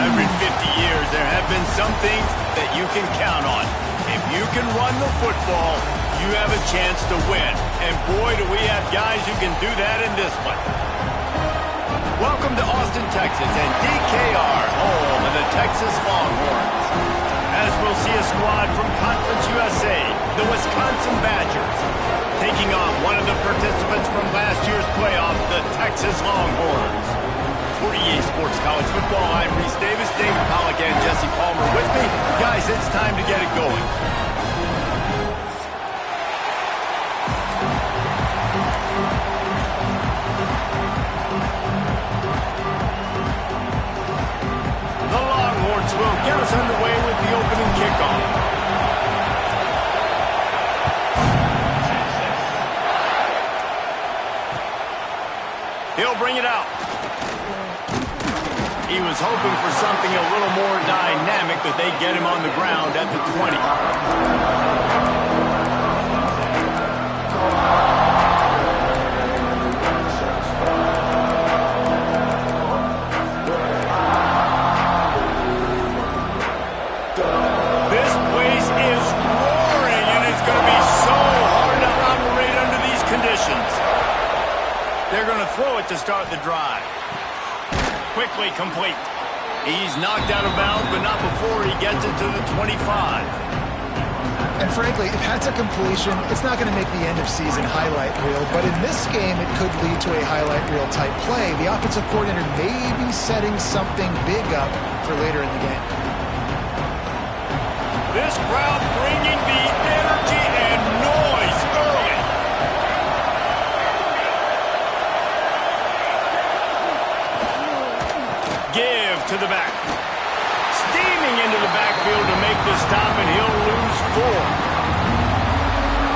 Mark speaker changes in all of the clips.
Speaker 1: Every 50 years, there have been some things that you can count on. If you can run the football, you have a chance to win. And boy, do we have guys who can do that in this one. Welcome to Austin, Texas, and DKR, home of the Texas Longhorns. As we'll see a squad from Conference USA, the Wisconsin Badgers, taking on one of the participants from last year's playoff, the Texas Longhorns. For EA Sports College Football, I'm Reese Davis, David Pollack, and Jesse Palmer with me. Guys, it's time to get it going. The Longhorns will get us underway with the opening kickoff. He'll bring it out. He was hoping for something a little more dynamic, but they get him on the ground at the 20. This place is roaring, and it's going to be so hard to operate under these conditions. They're going to throw it to start the drive. Quickly complete. He's knocked out of bounds, but not before he gets it to the 25.
Speaker 2: And frankly, if that's a completion, it's not going to make the end of season highlight reel, but in this game, it could lead to a highlight reel type play. The offensive coordinator may be setting something big up for later in the game.
Speaker 1: This crowd bringing the energy and noise early. Give to the back. Steaming into the backfield to make the stop, and he'll lose 4.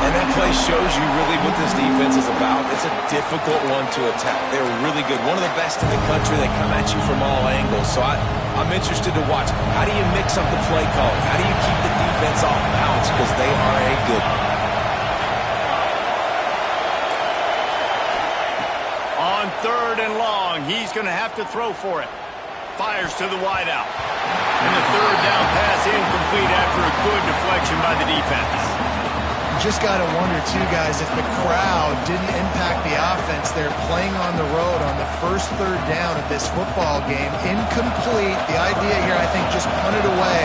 Speaker 3: And that play shows you really what this defense is about. It's a difficult one to attack. They're really good. One of the best in the country. They come at you from all angles. So I'm interested to watch. How do you mix up the play calling? How do you keep the defense off balance? Because they are a good one.
Speaker 1: On 3rd and long, he's going to have to throw for it. Fires to the wideout. And the 3rd down pass incomplete after a good deflection by the defense.
Speaker 2: Just got to wonder, too, guys, if the crowd didn't impact the offense. They're playing on the road on the first 3rd down of this football game. Incomplete. The idea here, I think, just punt it away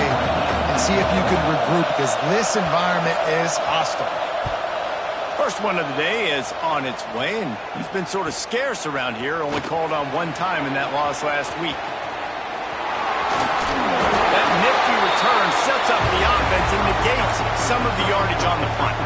Speaker 2: and see if you can regroup, because this environment is hostile.
Speaker 1: First one of the day is on its way, and he's been sort of scarce around here, only called on one time in that loss last week. That nifty return sets up the offense and negates some of the yardage on the punt.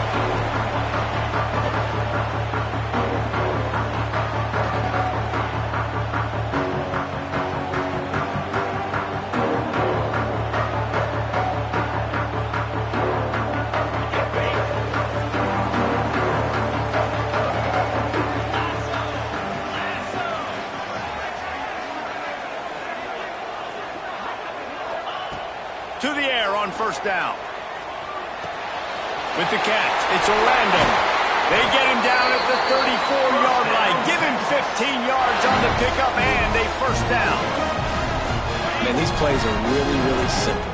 Speaker 1: To the air on 1st down. With the catch, it's Orlando. They get him down at the 34-yard line. Give him 15 yards on the pickup and a 1st down.
Speaker 3: Man, these plays are really, really simple.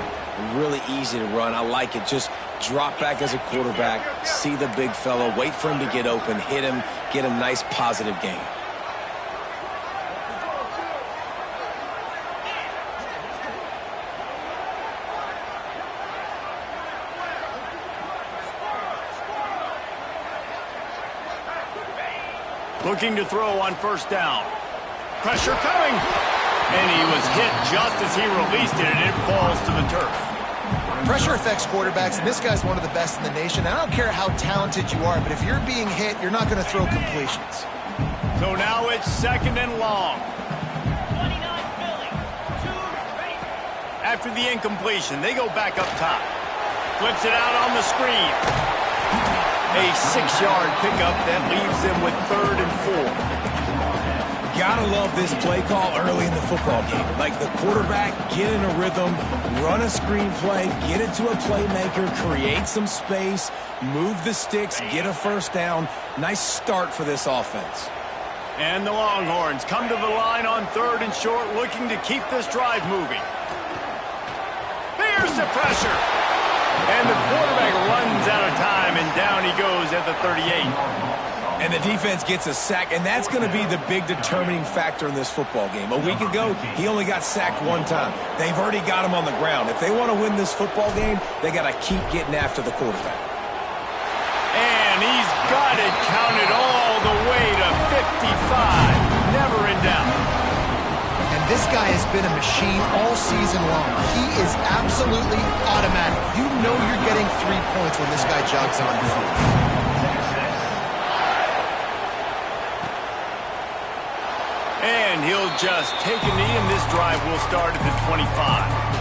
Speaker 3: Really easy to run. I like it. Just drop back as a quarterback, see the big fella, wait for him to get open, hit him, get a nice positive gain.
Speaker 1: Looking to throw on 1st down. Pressure coming. And he was hit just as he released it, and it falls to the turf.
Speaker 2: Pressure affects quarterbacks, and this guy's one of the best in the nation. I don't care how talented you are, but if you're being hit, you're not going to throw completions.
Speaker 1: So now it's 2nd and long. After the incompletion, they go back up top. Flips it out on the screen. A 6-yard pickup that leaves them with 3rd and 4.
Speaker 3: Gotta love this play call early in the football game. Like the quarterback, get in a rhythm, run a screen play, get it to a playmaker, create some space, move the sticks, get a 1st down. Nice start for this offense.
Speaker 1: And the Longhorns come to the line on 3rd and short, looking to keep this drive moving. Here's the pressure. And the quarterback runs out of time, and down he goes at the 38.
Speaker 3: And the defense gets a sack, and that's going to be the big determining factor in this football game. A week ago, he only got sacked one time. They've already got him on the ground. If they want to win this football game, they got to keep getting after the quarterback.
Speaker 1: And he's got it counted all the way to 55. Never in doubt.
Speaker 2: And this guy has been a machine all season long. He is absolutely automatic. You know you're getting 3 points when this guy jogs on the field.
Speaker 1: And he'll just take a knee, and this drive will start at the 25.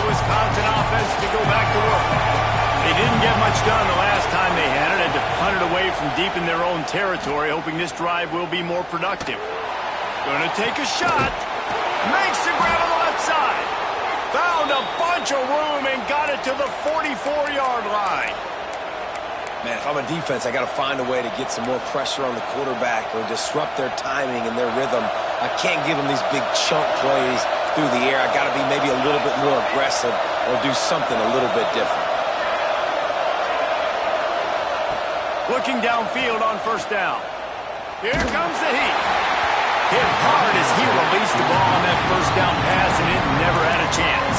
Speaker 1: Wisconsin offense to go back to work. They didn't get much done the last time they had it, and to punt it away from deep in their own territory, hoping this drive will be more productive. Going to take a shot. Makes the grab on the left side. Found a bunch of room and got it to the 44-yard line.
Speaker 3: Man, if I'm a defense, I got to find a way to get some more pressure on the quarterback or disrupt their timing and their rhythm. I can't give them these big chunk plays through the air. I got to be maybe a little bit more aggressive or do something a little bit different.
Speaker 1: Looking downfield on first down. Here comes the heat. Hit hard as he released the ball on that first down pass, and it never had a chance.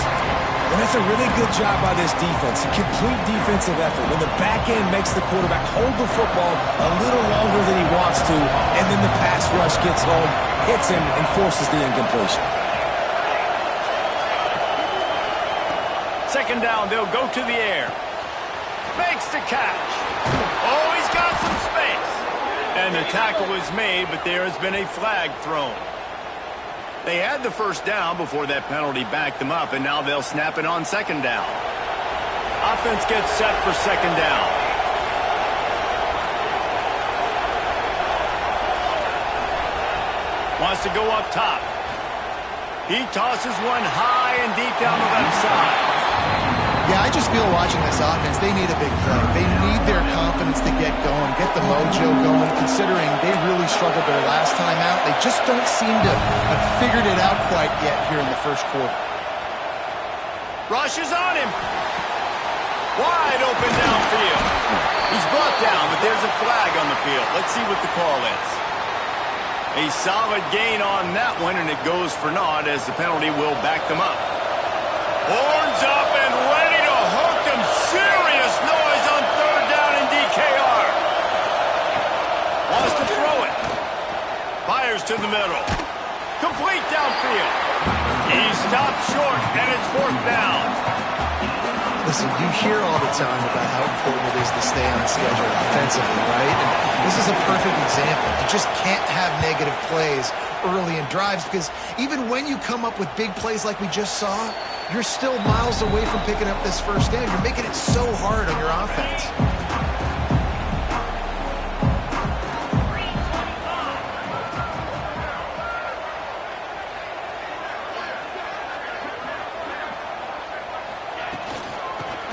Speaker 3: And that's a really good job by this defense. A complete defensive effort. When the back end makes the quarterback hold the football a little longer than he wants to, and then the pass rush gets home, hits him, and forces the incompletion.
Speaker 1: Second down, they'll go to the air. Makes the catch. Oh, he's got some space. And the tackle is made, but there has been a flag thrown. They had the first down before that penalty backed them up, and now they'll snap it on second down. Offense gets set for second down. Wants to go up top. He tosses one high and deep down the left side.
Speaker 2: Yeah, I just feel watching this offense, they need a big play. They need their confidence to get going, get the mojo going, considering they really struggled their last time out. They just don't seem to have figured it out quite yet here in the first quarter.
Speaker 1: Rush is on him. Wide open downfield. He's brought down, but there's a flag on the field. Let's see what the call is. A solid gain on that one, and it goes for naught as the penalty will back them up. Horns up and ready to hook them. Serious noise on third down in DKR. Wants to throw it. Fires to the middle. Complete downfield. He stopped short, and it's fourth down.
Speaker 2: Listen, you hear all the time about how important it is to stay on schedule offensively, right? And this is a perfect example. You just can't have negative plays early in drives because even when you come up with big plays like we just saw, you're still miles away from picking up this first down. You're making it so hard on your offense.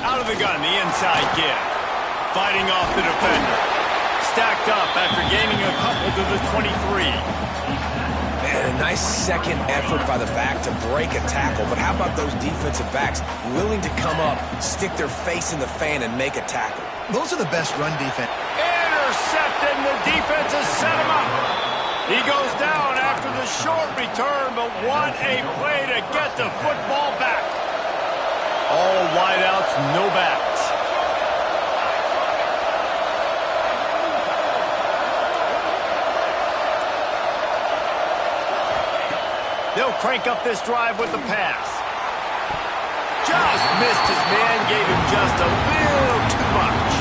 Speaker 1: Out of the gun, the inside give. Fighting off the defender. Stacked up after gaining a couple to the 23.
Speaker 3: Man, a nice second effort by the back to break a tackle. But how about those defensive backs willing to come up, stick their face in the fan, and make a tackle?
Speaker 2: Those are the best run defense.
Speaker 1: Intercepted, and the defense has set him up. He goes down after the short return, but what a play to get the football back. All wideouts, no backs. They'll crank up this drive with the pass. Just missed his man, gave him just a little too much.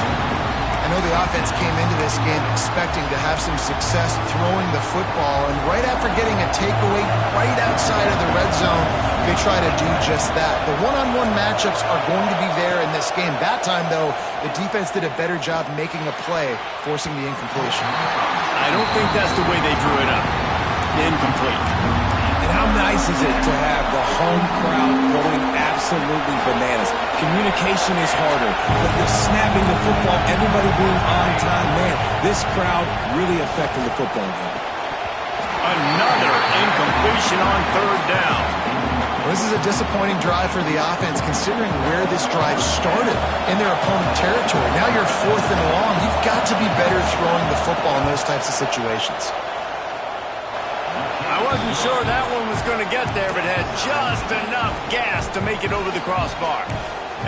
Speaker 2: I know the offense came into this game expecting to have some success throwing the football, and right after getting a takeaway right outside of the red zone, they try to do just that. The one-on-one matchups are going to be there in this game. That time, though, the defense did a better job making a play, forcing the incompletion.
Speaker 1: I don't think that's the way they drew it up. Incomplete.
Speaker 3: And how nice is it to have the home crowd going absolutely bananas? Communication is harder, but they're snapping the football, everybody being on time. Man, This crowd really affecting the football game.
Speaker 1: Another incompletion on third down.
Speaker 2: Well, this is a disappointing drive for the offense considering where this drive started in their opponent territory. Now you're 4th and long. You've got to be better throwing the football in those types of situations.
Speaker 1: I wasn't sure that one was going to get there, but had just enough gas to make it over the crossbar.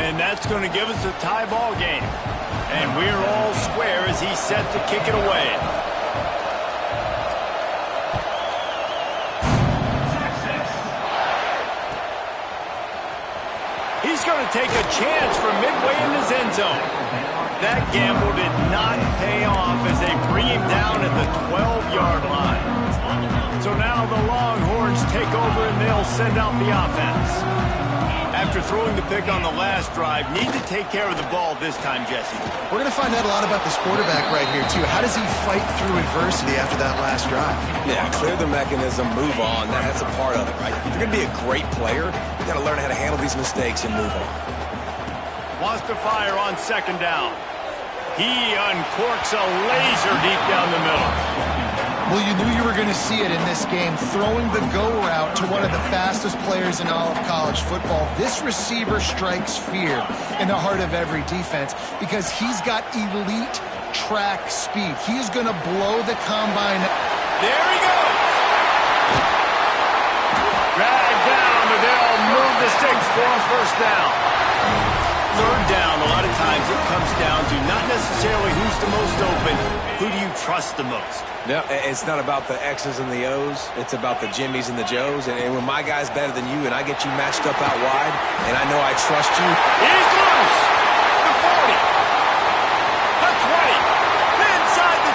Speaker 1: And that's going to give us a tie ball game. And we're all square as he's set to kick it away. He's going to take a chance from midway in his end zone. That gamble did not pay off as they bring him down at the 12-yard line. So now the Longhorns take over and they'll send out the offense. After throwing the pick on the last drive, need to take care of the ball this time, Jesse.
Speaker 2: We're going to find out a lot about this quarterback right here, too. How does he fight through adversity after that last drive?
Speaker 3: Yeah, clear the mechanism, move on. That's a part of it, right? If you're going to be a great player, you got to learn how to handle these mistakes and move on.
Speaker 1: Wants to fire on second down. He uncorks a laser deep down the middle.
Speaker 2: Well, you knew you were going to see it in this game, throwing the go route to one of the fastest players in all of college football. This receiver strikes fear in the heart of every defense because he's got elite track speed. He's going to blow the combine.
Speaker 1: There he goes. Drag down, but they'll move the sticks for a first down. Third down, a lot of times it comes down to not necessarily who's the most open, who do you trust the most?
Speaker 3: No, it's not about the X's and the O's. It's about the Jimmys and the Joes. And when my guy's better than you and I get you matched up out wide, and I know I trust you.
Speaker 1: He's loose. The 40. The 20. Inside the...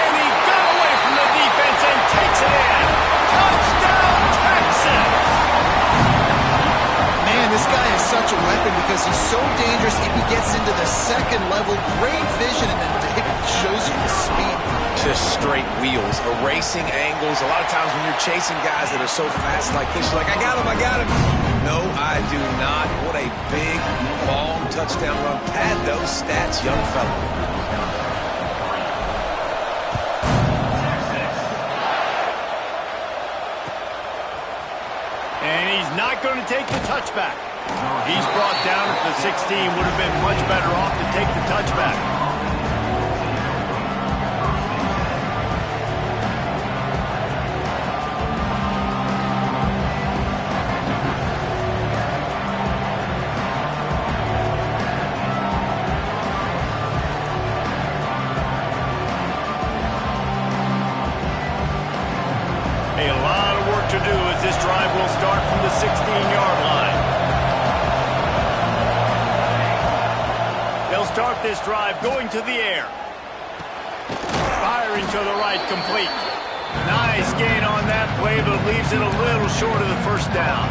Speaker 1: And he got away from the defense and takes it in. Touchdown, Texas!
Speaker 2: Man, this guy is such a weapon because he's so dangerous if he gets into the second level. Great vision, and then it shows you the speed.
Speaker 3: Just straight wheels, erasing angles. A lot of times when you're chasing guys that are so fast like this, you're like, I got him, I got him. No, I do not. What a big, long touchdown run. Pad those stats, young fella.
Speaker 1: And he's not going to take the touchback. He's brought down at the 16. Would have been much better off to take the touchback. A lot of work to do as this drive will start from the 16-yard line. They'll start this drive going to the air. Firing to the right, complete. Nice gain on that play, but leaves it a little short of the first down.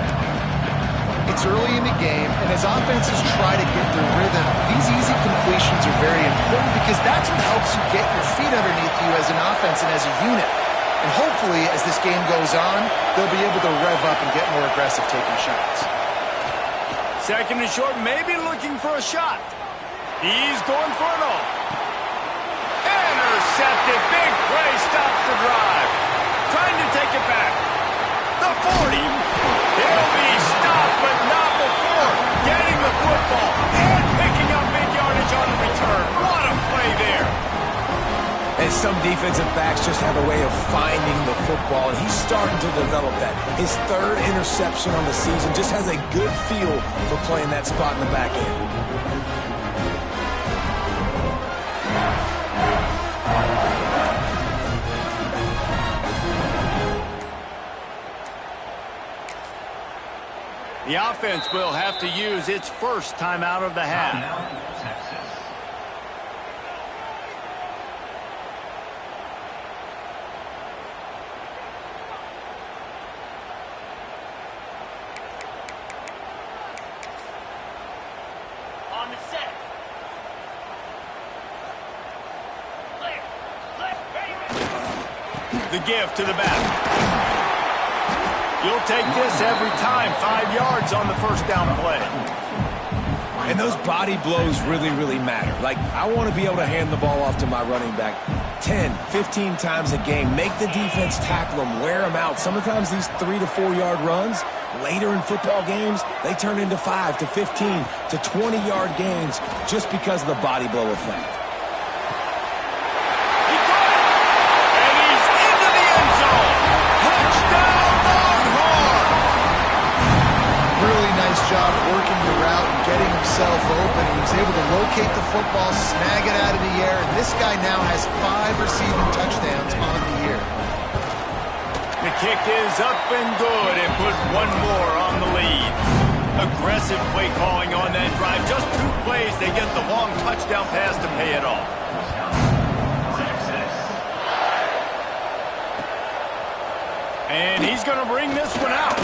Speaker 2: It's early in the game, and as offenses try to get their rhythm, these easy completions are very important because that's what helps you get your feet underneath you as an offense and as a unit. And hopefully, as this game goes on, they'll be able to rev up and get more aggressive taking shots.
Speaker 1: Second and short, maybe looking for a shot. He's going for it all. Intercepted. Big play stops the drive. Trying to take it back. The 40. He'll be stopped, but not before getting the football and picking up big yardage on the return. What a play there.
Speaker 3: And some defensive backs just have a way of finding the football, and he's starting to develop that. His third interception on the season just has a good feel for playing that spot in the back end.
Speaker 1: The offense will have to use its first timeout of the half.
Speaker 4: On the set.
Speaker 1: The give to the back. You'll take this every time. 5 yards on the first down play.
Speaker 3: And those body blows really, really matter. Like, I want to be able to hand the ball off to my running back. 10, 15 times a game. Make the defense tackle them, wear them out. Sometimes these 3 to 4 yard runs, later in football games, they turn into 5 to 15 to 20 yard gains just because of the body blow effect.
Speaker 2: Job working the route and getting himself open. He was able to locate the football, snag it out of the air, and this guy now has 5 receiving touchdowns on the year.
Speaker 1: The kick is up and good, and put one more on the lead. Aggressive play calling on that drive. Just 2 plays, they get the long touchdown pass to pay it off. And he's going to bring this one out.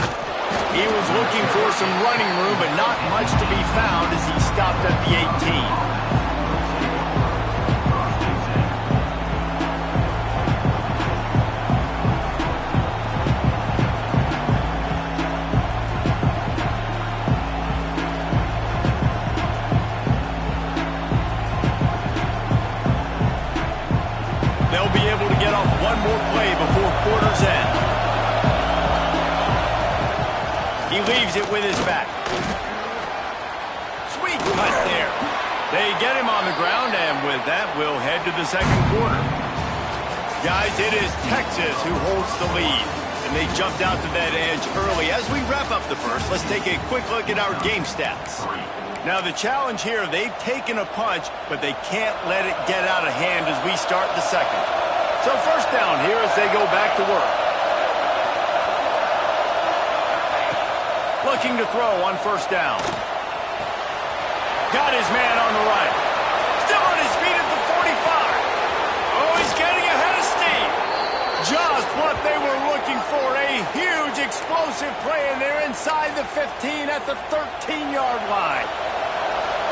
Speaker 1: He was looking for some running room, but not much to be found as he stopped at the 18. They'll be able to get off one more play before quarter's end. He leaves it with his back. Sweet cut there. They get him on the ground, and with that, we'll head to the second quarter. Guys, it is Texas who holds the lead, and they jumped out to that edge early. As we wrap up the first, let's take a quick look at our game stats. Now, the challenge here, they've taken a punch, but they can't let it get out of hand as we start the second. So first down here as they go back to work. Looking to throw on first down. Got his man on the right. Still on his feet at the 45. Oh, he's getting ahead of steam. Just what they were looking for. A huge explosive play, and they're inside the 15 at the 13-yard line.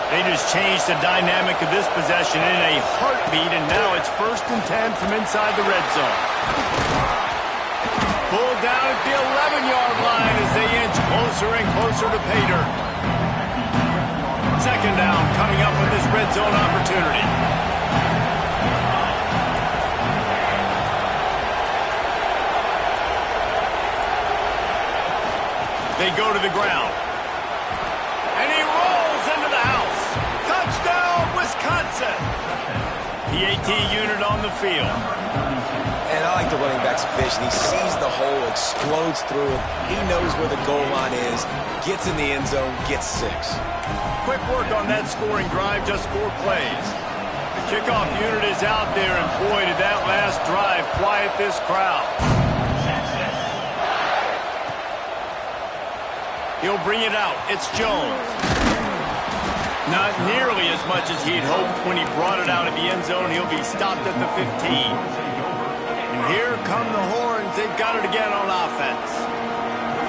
Speaker 1: They just changed the dynamic of this possession in a heartbeat, and now it's 1st and 10 from inside the red zone. Pulled down at the 11-yard line as they inch closer and closer to pay dirt. Second down coming up with this red zone opportunity. They go to the ground. And he rolls into the house. Touchdown, Wisconsin! The AT unit on the field.
Speaker 3: And I like the running back's vision. He sees the hole, explodes through it. He knows where the goal line is, gets in the end zone, gets 6.
Speaker 1: Quick work on that scoring drive, just 4 plays. The kickoff unit is out there, and boy, did that last drive quiet this crowd. He'll bring it out. It's Jones. Not nearly as much as he'd hoped when he brought it out of the end zone. He'll be stopped at the 15. Here come the horns. They've got it again on offense.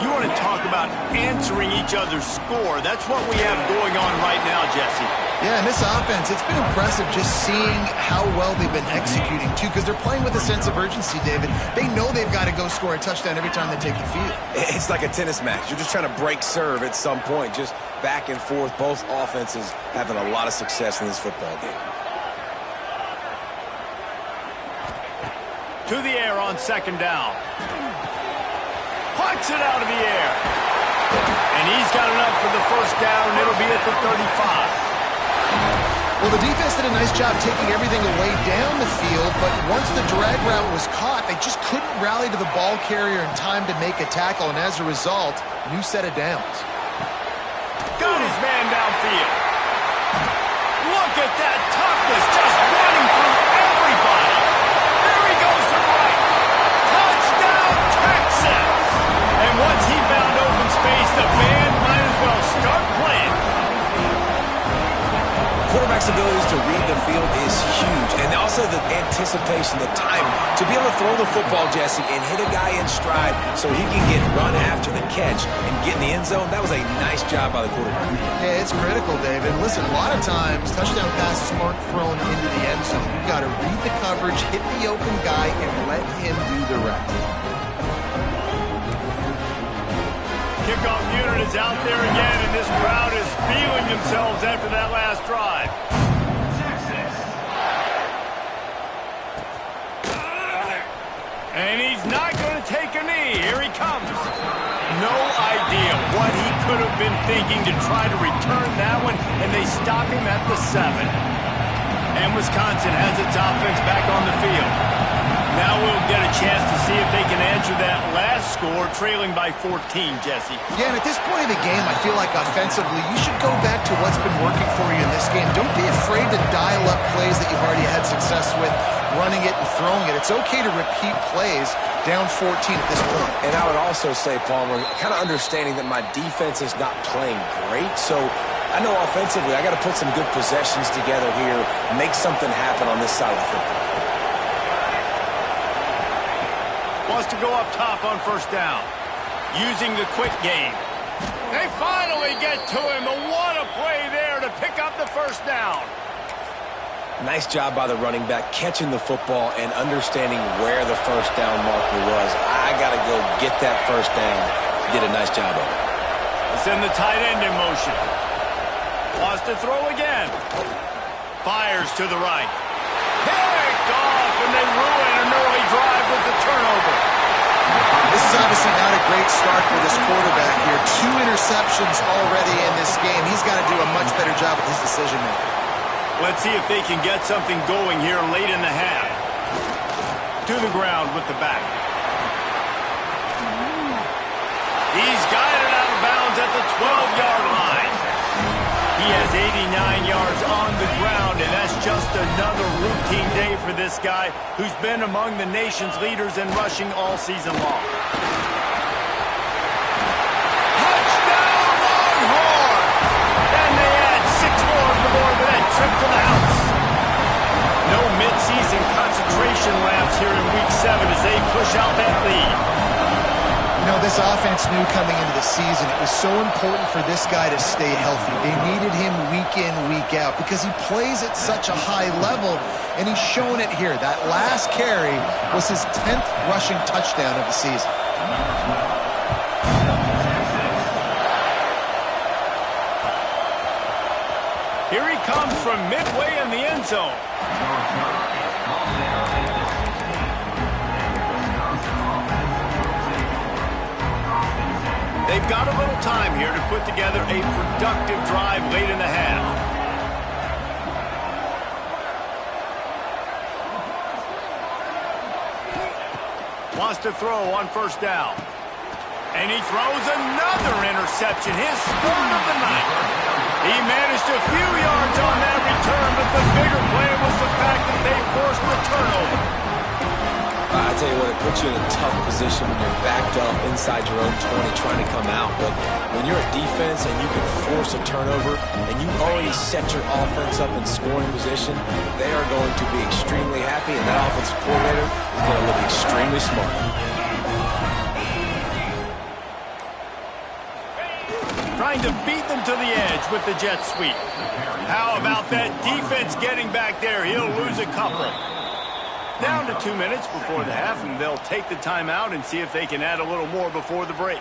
Speaker 1: You want to talk about answering each other's score. That's what we have going on right now, Jesse.
Speaker 2: Yeah, and this offense, it's been impressive just seeing how well they've been executing, too, because they're playing with a sense of urgency, David. They know they've got to go score a touchdown every time they take the field.
Speaker 3: It's like a tennis match. You're just trying to break serve at some point, just back and forth. Both offenses having a lot of success in this football game.
Speaker 1: To the air on second down. Punts it out of the air. And he's got enough for the first down, and it'll be at the 35.
Speaker 2: Well, the defense did a nice job taking everything away down the field, but once the drag route was caught, they just couldn't rally to the ball carrier in time to make a tackle, and as a result, new set of downs.
Speaker 1: Got his man downfield. Look at that toughness, just running through everybody. There he goes to the right. Touchdown, Texas! And once he found open space, the band might as well start playing.
Speaker 3: Quarterback's abilities to read the field is huge, and also the anticipation, the time to be able to throw the football, Jesse, and hit a guy in stride so he can get run after the catch and get in the end zone. That was a nice job by the quarterback.
Speaker 2: Yeah, it's critical, David. Listen, a lot of times touchdown passes aren't thrown into the end zone. You've got to read the coverage, hit the open guy, and let him do the rest.
Speaker 1: Kickoff unit is out there again, and this crowd is feeling themselves after that last drive. And he's not going to take a knee. Here he comes. No idea what he could have been thinking to try to return that one, and they stop him at the 7. And Wisconsin has its offense back on the field. Now we'll get a chance to see if they can answer that last score, trailing by 14, Jesse.
Speaker 2: Yeah, and at this point of the game, I feel like offensively, you should go back to what's been working for you in this game. Don't be afraid to dial up plays that you've already had success with, running it and throwing it. It's okay to repeat plays down 14 at this point.
Speaker 3: And I would also say, Palmer, kind of understanding that my defense is not playing great, so I know offensively I got to put some good possessions together here, make something happen on this side of the football.
Speaker 1: Wants to go up top on first down. Using the quick game. They finally get to him. What a play there to pick up the first down.
Speaker 3: Nice job by the running back catching the football and understanding where the first down marker was. I got to go get that first down. Did a nice job of it.
Speaker 1: Let's send the tight end in motion. Wants to throw again. Fires to the right. Picked off, and they ruin an early drive with the turnover.
Speaker 2: This is obviously not a great start for this quarterback here. 2 interceptions already in this game. He's got to do a much better job with his decision-making.
Speaker 1: Let's see if they can get something going here late in the half. To the ground with the back. He's got it out of bounds at the 12-yard line. He has 89 yards on the ground, and that's just another routine day for this guy who's been among the nation's leaders in rushing all season long. Touchdown, Longhorn! And they add 6 more to the board with that trip to the house. No midseason concentration laps here in Week 7 as they push out that lead.
Speaker 2: You know, this offense knew coming into the season it was so important for this guy to stay healthy. They needed him week in, week out because he plays at such a high level, and he's shown it here. That last carry was his 10th rushing touchdown of the season.
Speaker 1: Here he comes from midway in the end zone. They've got a little time here to put together a productive drive late in the half. Wants to throw on first down. And he throws another interception, his 3rd of the night. He managed a few yards on that return, but the bigger play was the fact that they forced the turnover.
Speaker 3: I tell you what, it puts you in a tough position when you're backed up inside your own 20 trying to come out. But when you're a defense and you can force a turnover and you already set your offense up in scoring position, they are going to be extremely happy, and that offensive coordinator is going to look extremely smart.
Speaker 1: Trying to beat them to the edge with the jet sweep. How about that defense getting back there? He'll lose a couple. Down to 2 minutes before the half, and they'll take the timeout and see if they can add a little more before the break.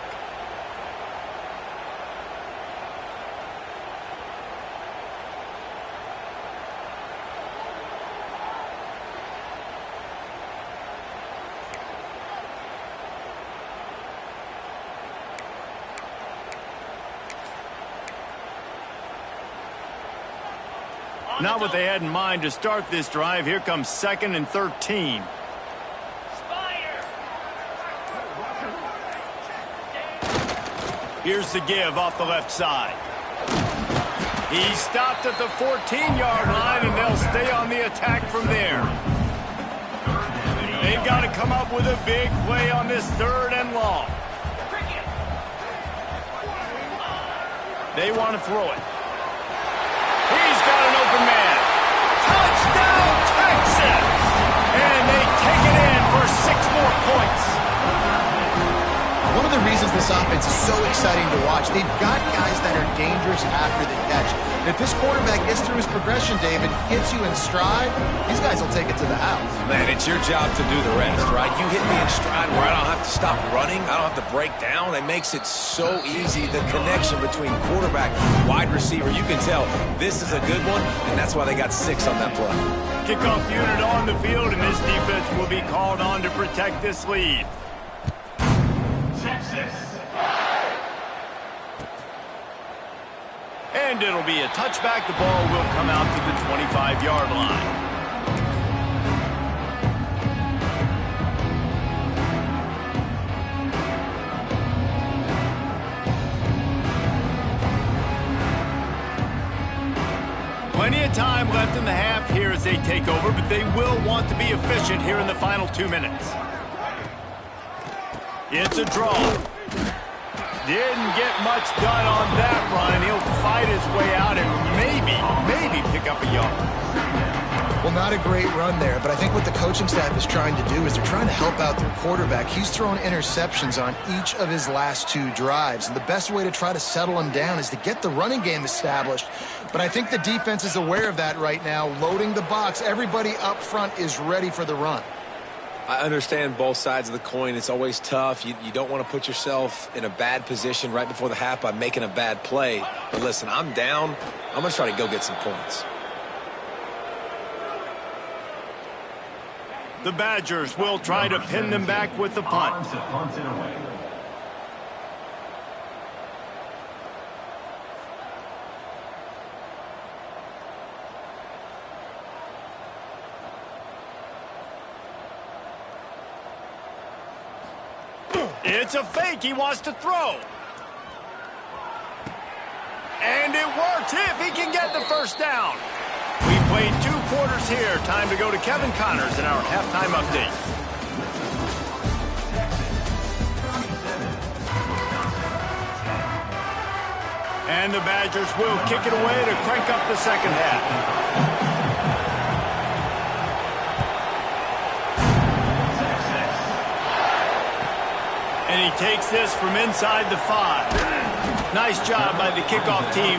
Speaker 1: Not what they had in mind to start this drive. Here comes 2nd and 13. Here's the give off the left side. He stopped at the 14-yard line, and they'll stay on the attack from there. They've got to come up with a big play on this 3rd and long. They want to throw it. He's got an open man. Touchdown, Texas! And they take it in for 6 more points.
Speaker 2: One of of the reasons this offense is so exciting to watch. They've got guys that are dangerous after the catch. And if this quarterback gets through his progression, David, gets you in stride, these guys will take it to the house.
Speaker 3: Man, it's your job to do the rest, right? You hit me in stride where I don't have to stop running. I don't have to break down. It makes it so easy, the connection between quarterback, wide receiver. You can tell this is a good one, and that's why they got 6 on that play.
Speaker 1: Kickoff unit on the field, and this defense will be called on to protect this lead. And it'll be a touchback. The ball will come out to the 25-yard line. Plenty of time left in the half here as they take over, but they will want to be efficient here in the final 2 minutes. It's a draw. Didn't get much done on that run. He'll fight his way out and maybe pick up a yard.
Speaker 2: Well, not a great run there, but I think what the coaching staff is trying to do is they're trying to help out their quarterback. He's thrown interceptions on each of his last 2 drives, and the best way to try to settle him down is to get the running game established. But I think the defense is aware of that right now, loading the box. Everybody up front is ready for the run.
Speaker 3: I understand both sides of the coin. It's always tough. You don't want to put yourself in a bad position right before the half by making a bad play. But listen, I'm down. I'm going to try to go get some points.
Speaker 1: The Badgers will try to pin them back with the punt. It's a fake. He wants to throw. And it works if he can get the first down. We played 2 quarters here. Time to go to Kevin Connors in our halftime update. And the Badgers will kick it away to crank up the second half. And he takes this from inside the 5. Nice job by the kickoff team.